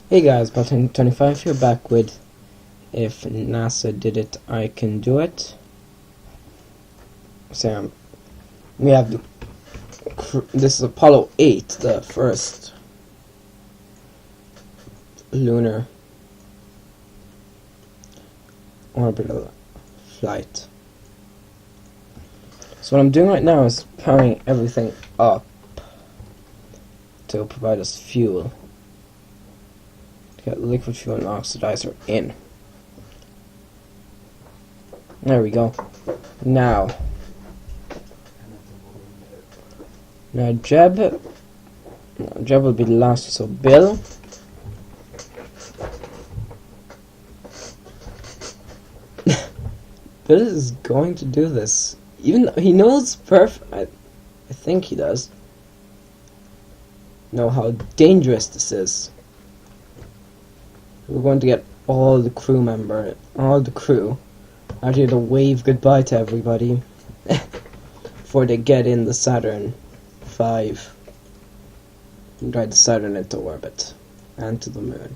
Hey guys, Button25 here, back with If NASA Did It, I Can Do It. So, we have this is Apollo 8, the first lunar orbital flight. So what I'm doing right now is powering everything up to provide us fuel. Get liquid fuel and oxidizer in. There we go. Now Jeb will be the last, so Bill. Bill is going to do this. Even though he knows I think he does know how dangerous this is. We're going to get all the crew out here to wave goodbye to everybody before they get in the Saturn V and drive the Saturn into orbit and to the moon.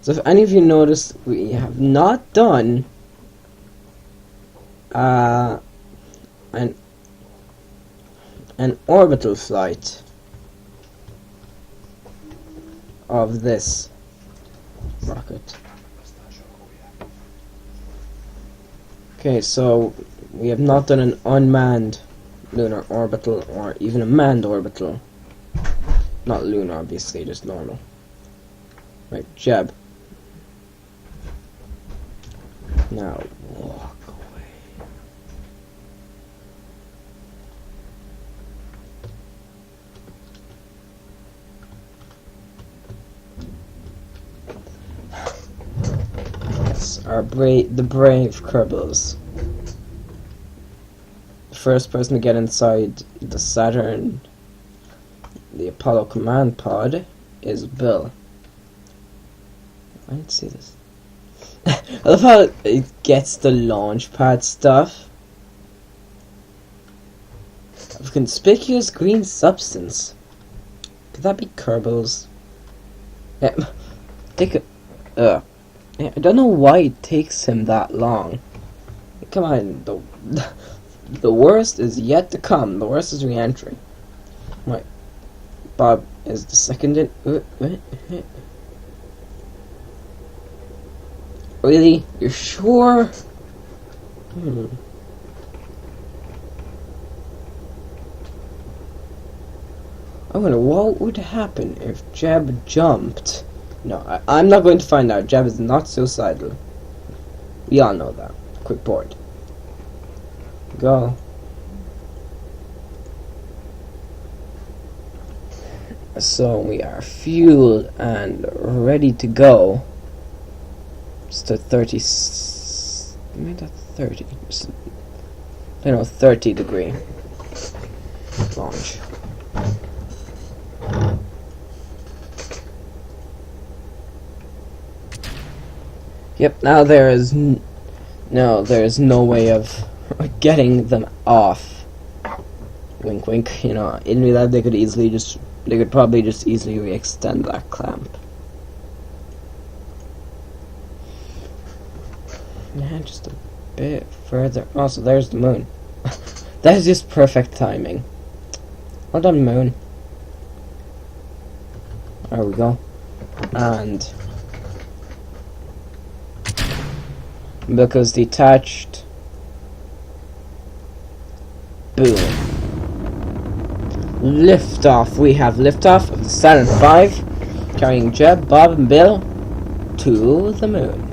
So if any of you noticed, we have not done an orbital flight of this rocket. Okay, so we have not done an unmanned lunar orbital or even a manned orbital. Not lunar, obviously, just normal. Right, Jeb. Now walk away. Yes, the brave Kerbals. The first person to get inside the Saturn, the Apollo command pod, is Bill. I didn't see this. I love how it gets the launch pad stuff of conspicuous green substance. Could that be Kerbals? Yeah, I don't know why it takes him that long. Come on, the worst is yet to come. The worst is re-entry. Right, Bob is the second in. Really? You're sure? I wonder what would happen if Jeb jumped. No, I'm not going to find out. Jeb is not suicidal. We all know that. Quick board. Go. So we are fueled and ready to go. Just a 30. Maybe not 30. Just, I don't know, 30 degree launch. Yep. Now there is no way of getting them off. Wink, wink. You know, in real life they could probably just easily re-extend that clamp. Yeah, just a bit further. Oh, so there's the moon. That is just perfect timing. Well done, moon. There we go. And because detached. Boom. Liftoff. We have liftoff of the Saturn V, carrying Jeb, Bob, and Bill to the moon.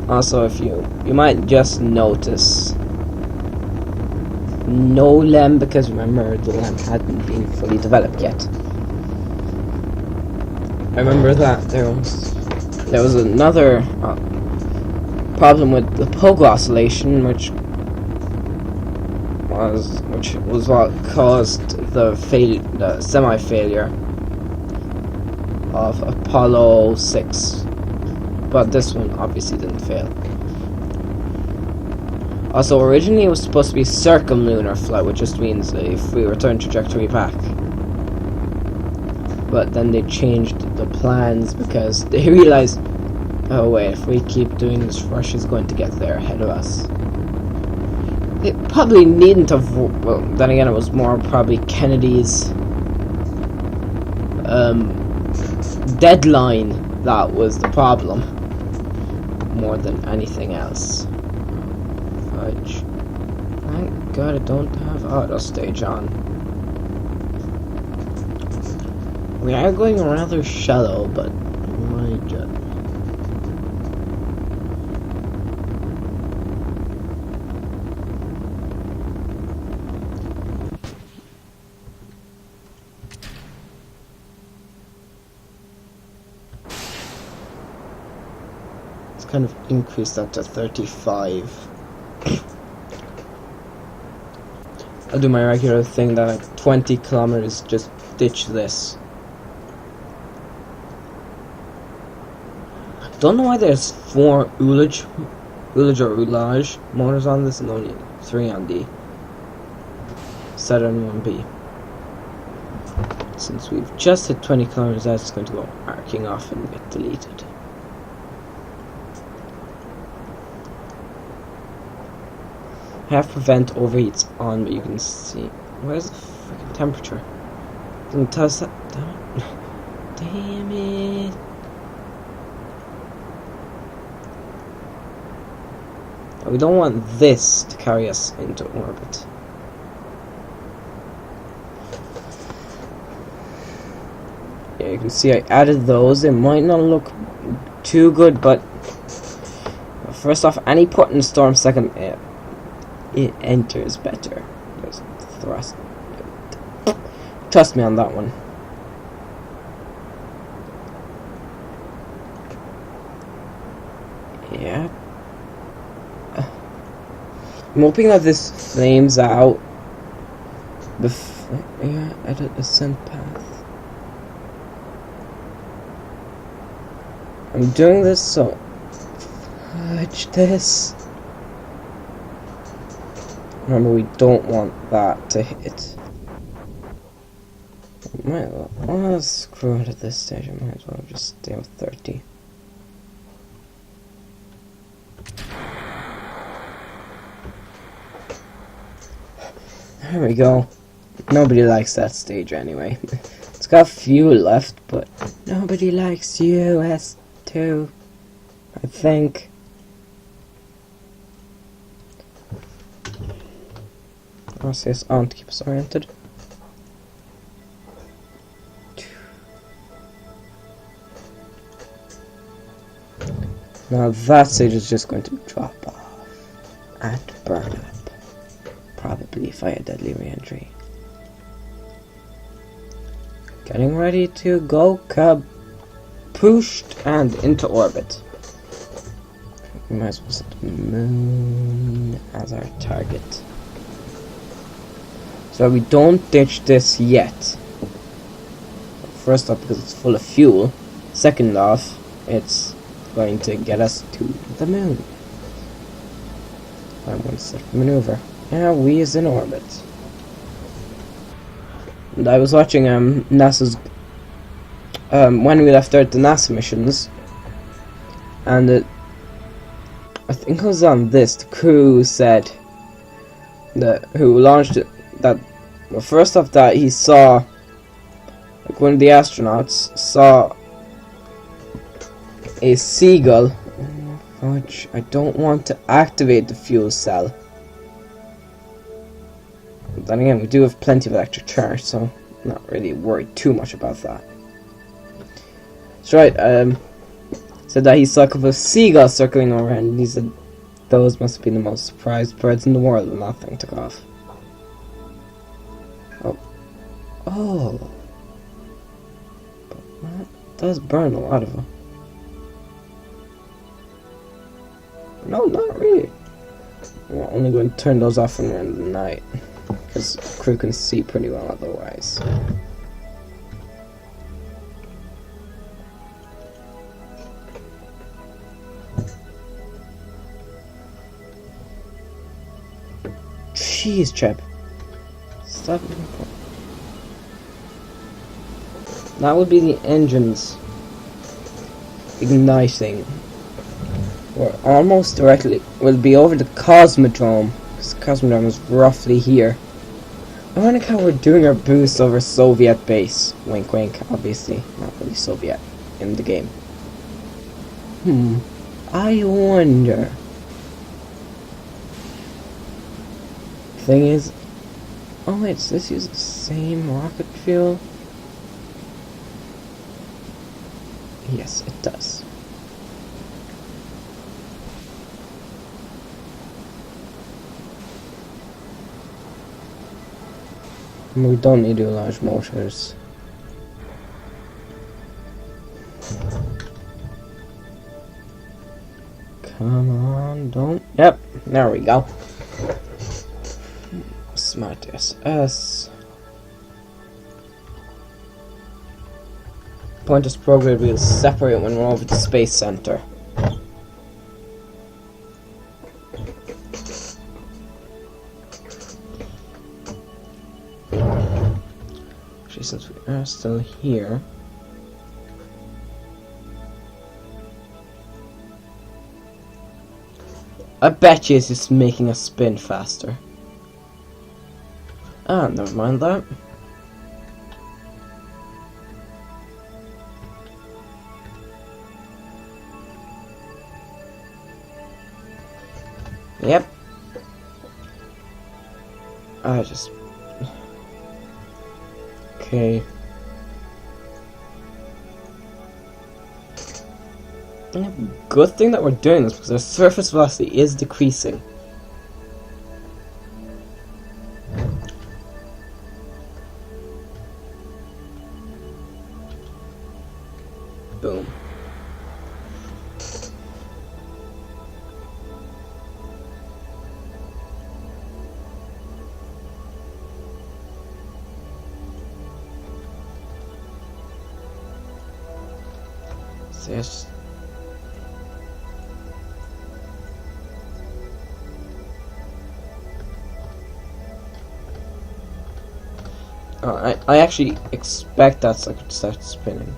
Also, if you might just notice no LEM, because remember the LEM hadn't been fully developed yet. I remember that there was another problem with the pogo oscillation, which was what caused the semi-failure of Apollo 6. But this one obviously didn't fail. Also, originally it was supposed to be circumlunar flight, which just means a free return trajectory back. but then they changed the plans because they realized, oh wait, if we keep doing this, Russia's going to get there ahead of us. It probably needn't have. Well, then again, it was more probably Kennedy's deadline that was the problem, more than anything else. Fudge. Thank God I don't have auto stage on. We are going rather shallow, but my God. Kind of increase that to 35. I'll do my regular thing that at 20 kilometers just ditch this. Don't know why there's 4 Ullage motors on this and only 3 on the Saturn 1B. Since we've just hit 20 kilometers, that's going to go arcing off and get deleted. Have prevent overheats on, but you can see where's the freaking temperature? Doesn't tell us that. Damn it! We don't want this to carry us into orbit. Yeah, you can see I added those. It might not look too good, but first off, any put in storm second. It enters better. There's thrust. Trust me on that one. Yeah. I'm hoping that this flames out before. Yeah, edit ascent path. I'm doing this so. Fudge this. Remember, we don't want that to hit. Might as well screw it at this stage. I might as well just stay with 30. There we go. Nobody likes that stage anyway. It's got fuel left, but nobody likes US2, I think. RCS on to keep us oriented. Now that stage is just going to drop off and burn up. Probably via deadly re-entry. Getting ready to go pushed and into orbit. We might as well set the moon as our target. So we don't ditch this yet. First off, because it's full of fuel. Second off, it's going to get us to the moon. I'm going to set the maneuver. Yeah, we is in orbit. And I was watching NASA's when we left Earth, the NASA missions, and I think it was on this. The crew said that who launched it. That well, first off, that he saw, like, one of the astronauts saw a seagull. Fudge, I don't want to activate the fuel cell. But then again, we do have plenty of electric charge, so I'm not really worried too much about that. That's right. Said that he saw a couple of seagulls circling over, and he said those must be the most surprised birds in the world when that thing took off. Oh, but that does burn a lot of them. No, not really. We're only going to turn those off when we're in the night, because crew can see pretty well otherwise. Jeez, Chip. Stop. That would be the engines igniting. We're almost directly. We'll be over the Cosmodrome. Because the Cosmodrome is roughly here. I wonder how we're doing our boost over Soviet base. Wink wink, obviously. Not really Soviet in the game. I wonder. Thing is, oh wait, does this use the same rocket fuel? Yes, it does. And we don't need to do large motors. Come on, don't. Yep, there we go. Smart SS. Pointer's prograde will separate when we're over the space center. Actually, since we are still here, I bet you it's just making us spin faster. Ah, never mind that. Yep. I just... Okay. Good thing that we're doing this, because our surface velocity is decreasing. Boom. So yes. Oh, I actually expect that sucker to start spinning.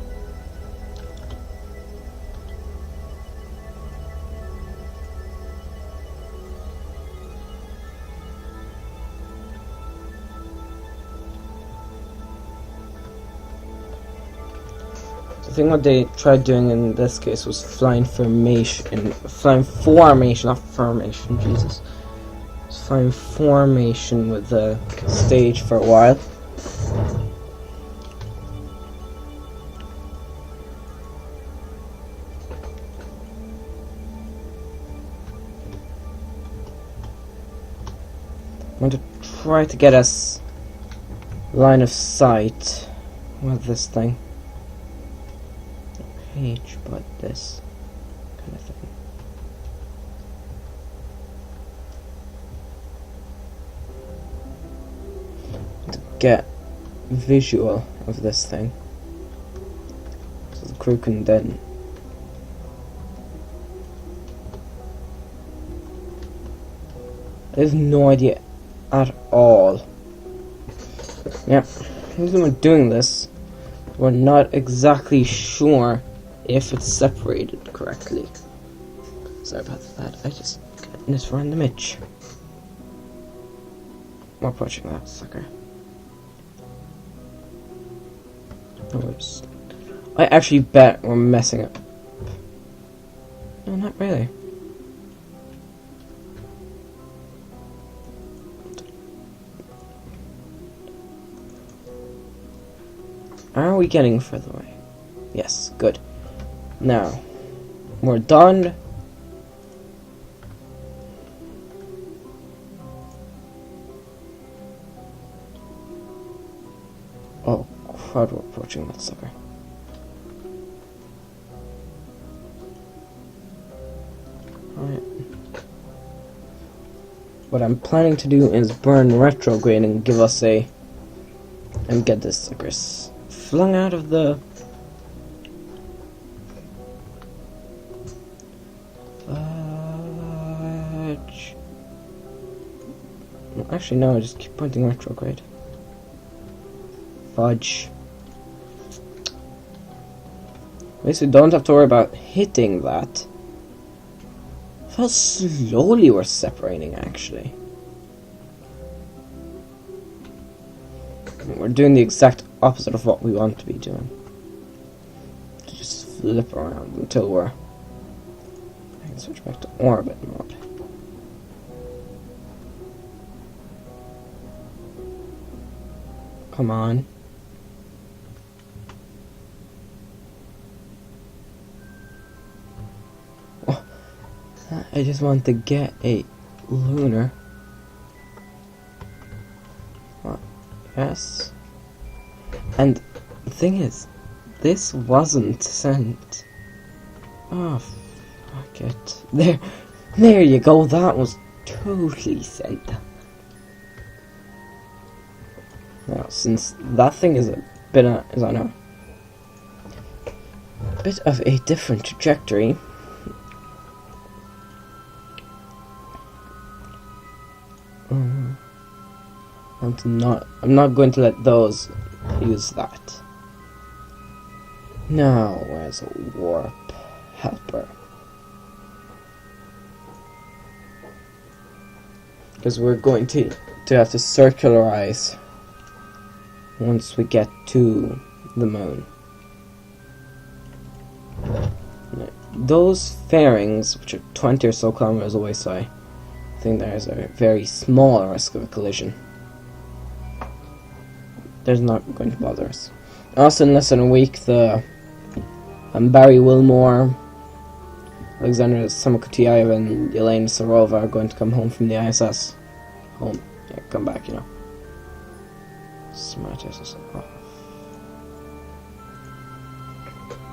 The thing what they tried doing in this case was flying formation, not formation, Jesus. Flying formation with the stage for a while. I'm going to try to get us line of sight with this thing. Page, but this kind of thing. To get visual of this thing, so the crew can then I have no idea at all. Yep, the reason we're doing this, we're not exactly sure if it's separated correctly. Sorry about that, I just got this random itch. We're approaching that sucker. I actually bet we're messing up. No, not really. Are we getting further away? Yes, good. Now, we're done. Oh, crud, we're approaching that sucker. Alright. What I'm planning to do is burn retrograde and give us a... and get this sucker flung out of the... fudge. Well, actually, no, I just keep pointing retrograde. Fudge. least we don't have to worry about hitting that. How slowly we're separating, actually. We're doing the exact opposite of what we want to be doing. To just flip around until we're... I can switch back to orbit mode. Come on. Oh, I just want to get a lunar. What? Yes. And the thing is, this wasn't sent. Oh, fuck it. There you go. That was totally sent. Now, since that thing is on a bit of a different trajectory, I'm not going to let those use that. Now, where's a warp helper? Because we're going to have to circularize once we get to the moon. Those fairings, which are 20 or so kilometers away, so I think there's a very small risk of a collision. There's not going to bother us. Also, in less than a week, the Barry Wilmore, Alexander Samokotiaev, and Yelena Sarova are going to come home from the ISS. Home. Yeah, come back, you know. Smart ISS. Oh.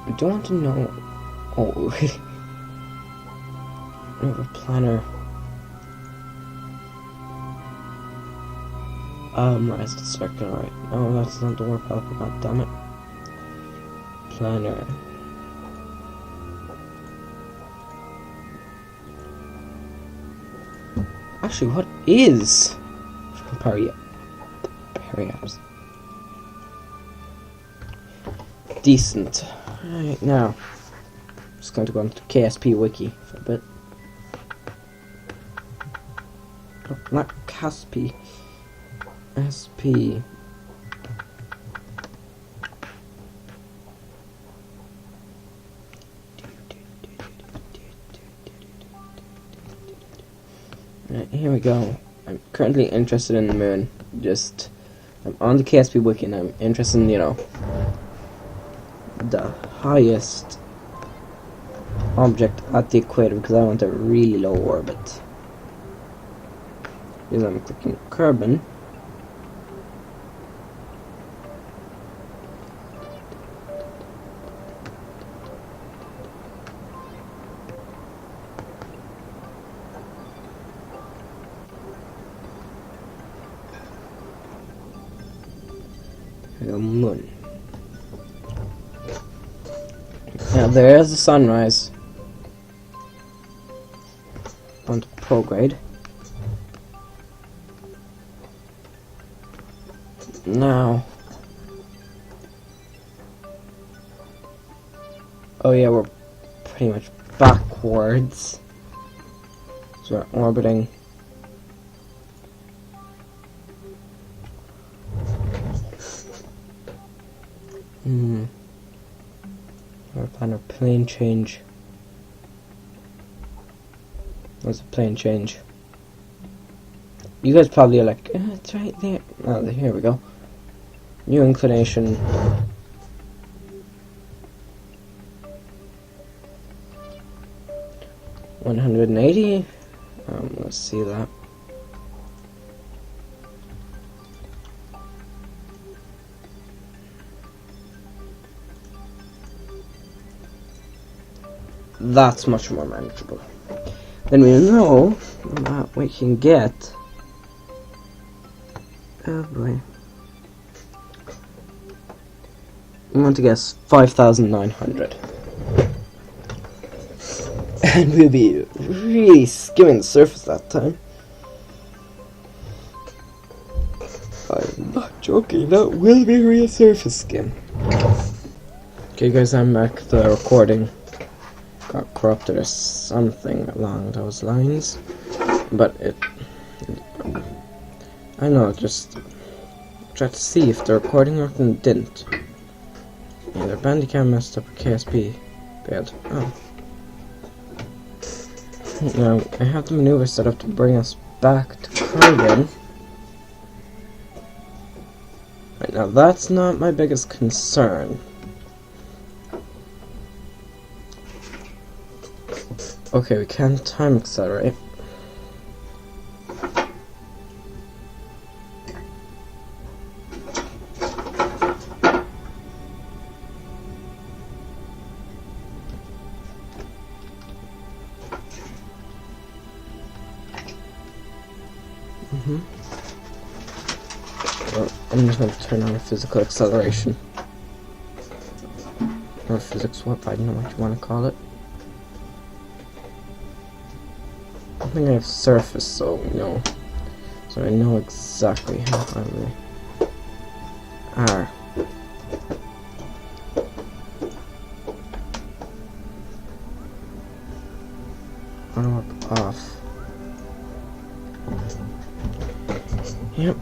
I don't want to know. Oh, really? Over planner. Where is it circular? Right? No, that's not the warp helper. God damn it. Planner. Actually, what is Periapps? Decent. Alright, now I'm just going to go into KSP wiki for a bit. Oh, not KSP. SP. Right, here we go. I'm currently interested in the moon. I'm on the KSP wiki and I'm interested in, you know, the highest object at the equator because I want a really low orbit. Because I'm clicking Kerbin. The moon. Now there's the sunrise onto prograde. Now, oh yeah, we're pretty much backwards, so we're orbiting. Our planner plane change. What's a plane change? You guys probably are like, it's right there. Oh, here we go. New inclination. $180. Let's see that. That's much more manageable. Then we know that we can get. Oh boy. We want to guess 5,900. And we'll be really skimming the surface that time. I'm not joking, that will be real surface skim. Okay guys, I'm back. The recording got corrupted or something along those lines. But I don't know, just tried to see if the recording worked and it didn't. Either Bandicam messed up or KSP failed. Oh. Now, I have the maneuver set up to bring us back to Kurgan. Right, now that's not my biggest concern. Okay, we can time accelerate. Well, I'm just going to turn on physical acceleration. Or physics warp, I don't know what you want to call it. I think I have surface, so I know exactly how we are. Auto warp off. Yep.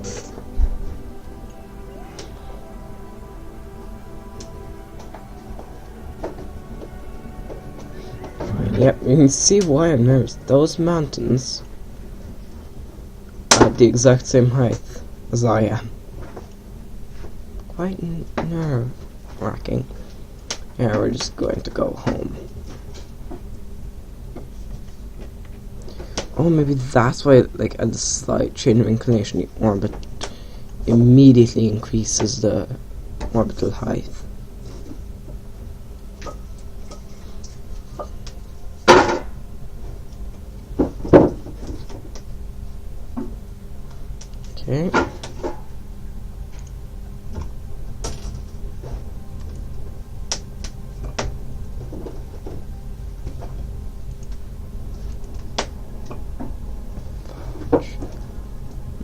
Yep, you can see why I'm nervous. Those mountains are at the exact same height as I am. Quite nerve-wracking. Yeah, we're just going to go home. Oh, maybe that's why, like, at the slight change of inclination, the orbit immediately increases the orbital height. Okay.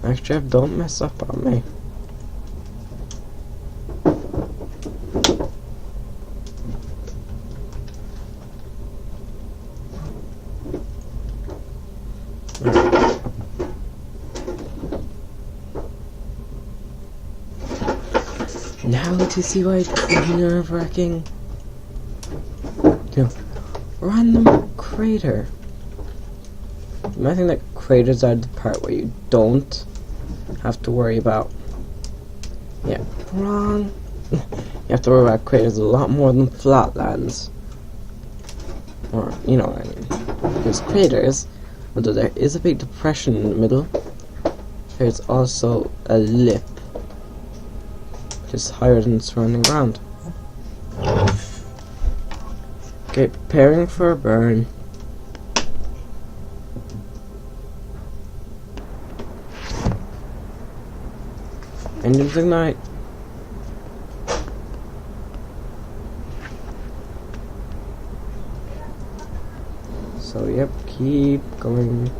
Next, Jeff, don't mess up on me. Now to see why it's nerve-wracking. Random crater. I think that craters are the part where you don't have to worry about. Yeah, wrong. You have to worry about craters a lot more than flatlands. Or, you know what I mean. There's craters, although there is a big depression in the middle. There's also a lip, which is higher than the surrounding ground. Okay, preparing for a burn. Engines ignite. So yep, keep going.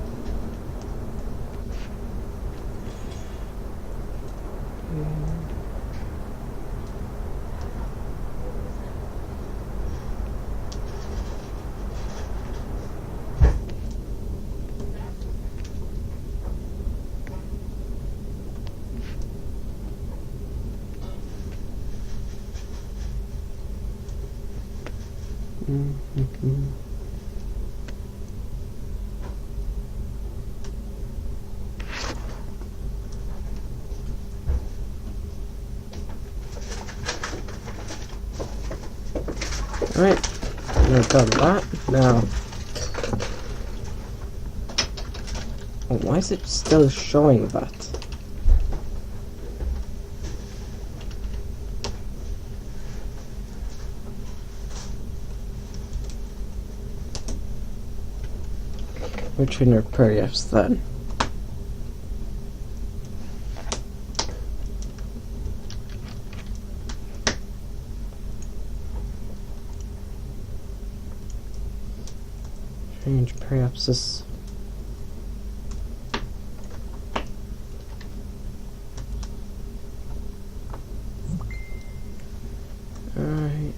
Alright, I've done that. Now, why is it still showing that? Which in your periods then? Change periapsis. Alright.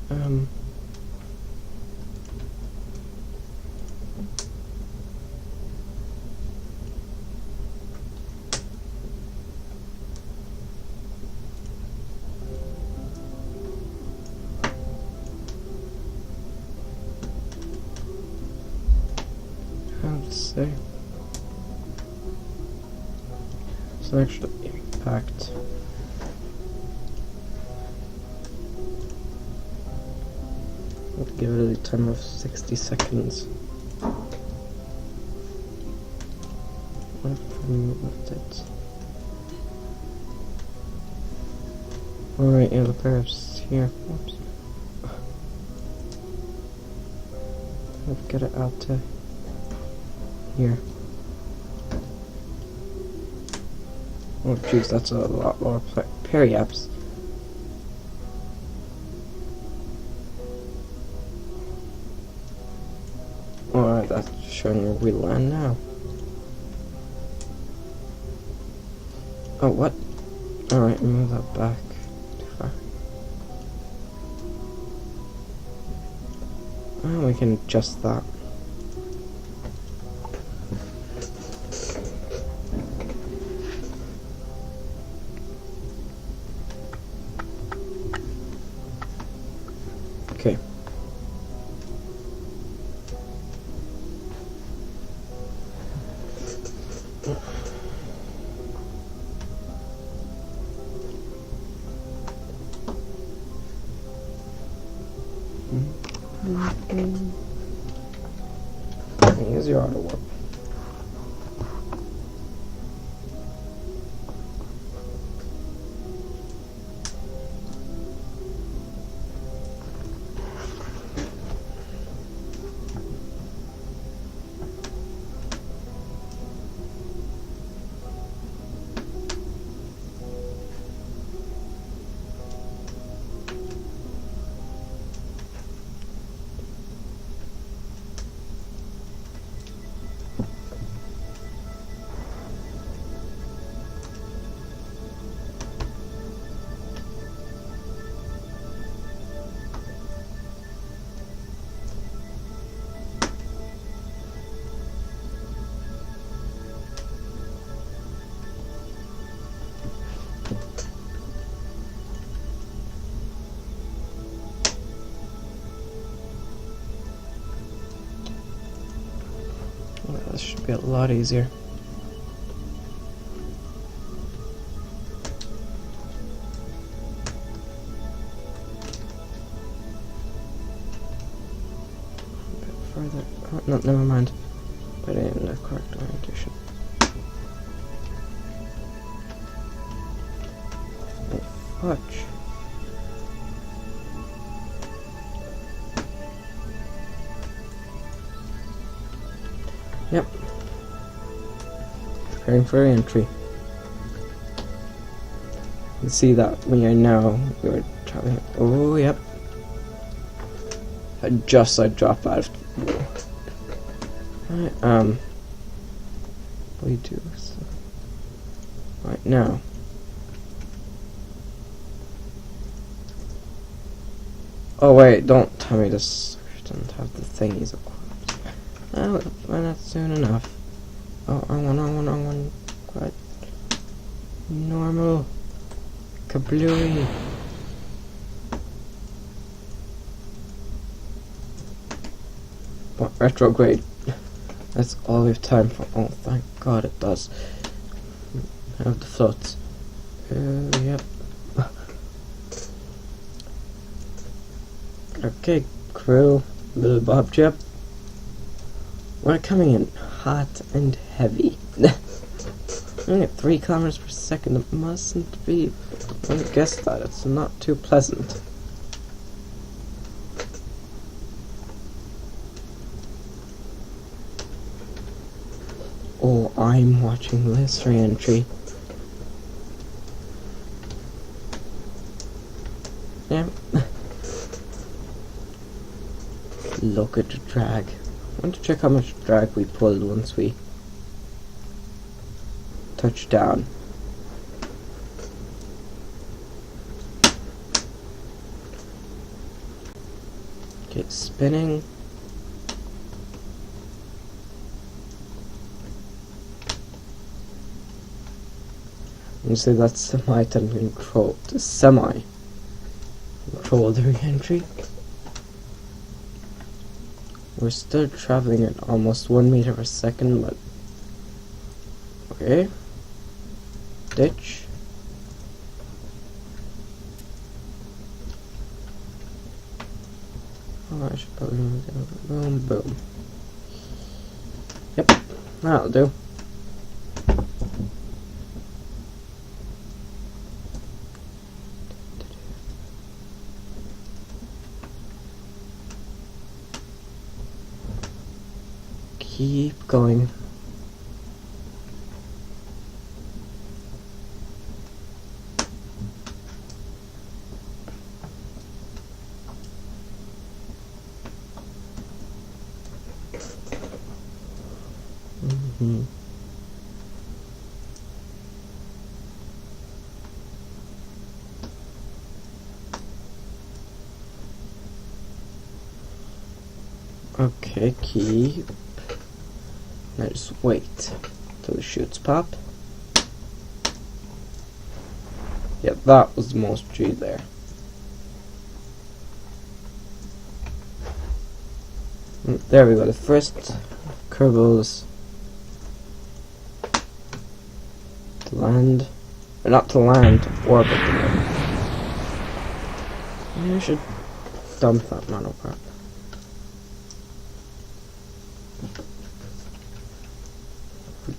Let's see. Select the impact. We'll give it a time of 60 seconds. What if we moved it? Alright, yeah, the pair's here. Oops. Let's get it out to here. Oh jeez, that's a lot more periapps. Alright, that's showing where we land now. Oh, what? Alright, move that back. Too far. Oh, we can adjust that. Okay. Here's your auto warp. Well, this should be a lot easier. A bit further. Oh, no, never mind. Put it in the correct orientation. Oh, fudge. Yep. Preparing for entry. You can see that we are now, we're traveling. Oh, yep. I dropped out of the wheel. Right, we do so. Right now. Oh wait, don't tell me this doesn't have the thingies equipped. I'll find out soon enough. Oh, I want quite normal. Kablooey. But retrograde. That's all we have time for. Oh, thank God it does. Have the floats. Yep. Okay, crew. Little Bob Chip. We're coming in hot and heavy. Only at 3 kilometers per second. It mustn't be. I guess that it's not too pleasant. Oh, I'm watching this re-entry. Yeah. Look at the drag. I want to check how much drag we pulled once we touched down. Okay, spinning. You say that's semi-controlled the re-entry. We're still traveling at almost 1 meter per second, but okay. Ditch. Oh, I should probably boom, boom. Yep, that'll do. Keep going. Okay, keep. Now just wait till the shoots pop. Yeah, that was the most G there. There we go, the first Kerbals to land, or not to land, to orbit the moon. Maybe I should dump that nano part.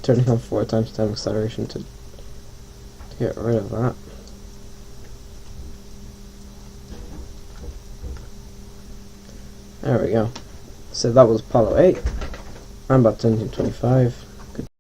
Turning on 4 times time acceleration to get rid of that. There we go. So that was Apollo 8. I'm about 10:25.